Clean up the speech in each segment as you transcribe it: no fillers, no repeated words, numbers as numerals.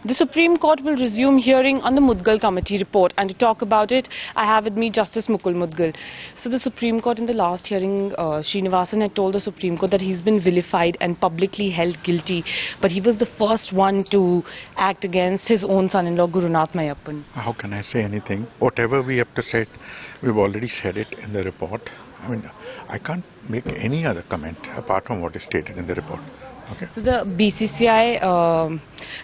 The Supreme Court will resume hearing on the Mudgal Committee report, and to talk about it, I have with me Justice Mukul Mudgal. So the Supreme Court in the last hearing, Srinivasan had told the Supreme Court that he's been vilified and publicly held guilty, but he was the first one to act against his own son-in-law, Gurunath Mayappan. How can I say anything? Whatever we have to say, we've already said it in the report. I mean, I can't make any other comment apart from what is stated in the report. Okay. So the BCCI,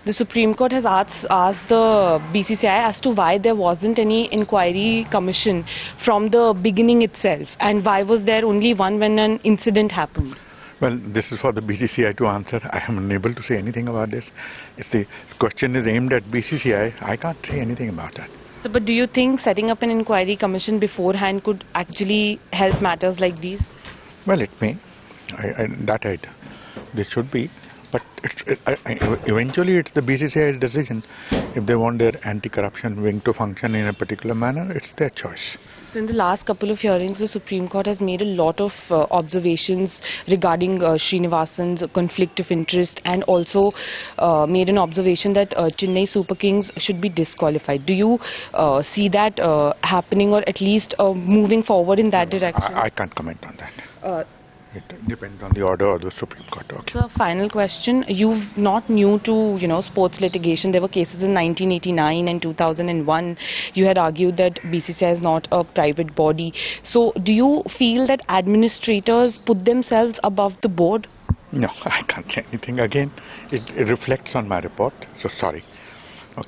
the Supreme Court has asked the BCCI as to why there wasn't any inquiry commission from the beginning itself, and why was there only one when an incident happened. Well, this is for the BCCI to answer. I am unable to say anything about this. If the question is aimed at BCCI, I can't say anything about that. So, but do you think setting up an inquiry commission beforehand could actually help matters like these? Well, it may. This should be. But eventually it's the BCCI's decision. If they want their anti-corruption wing to function in a particular manner, it's their choice. So in the last couple of hearings, the Supreme Court has made a lot of observations regarding Srinivasan's conflict of interest, and also made an observation that Chennai Super Kings should be disqualified. Do you see that happening, or at least moving forward in that direction? I can't comment on that. It depends on the order of the Supreme Court. Okay. So, final question. You're not new to, sports litigation. There were cases in 1989 and 2001. You had argued that BCCI is not a private body. So, do you feel that administrators put themselves above the board? No, I can't say anything. Again, it reflects on my report. So, sorry.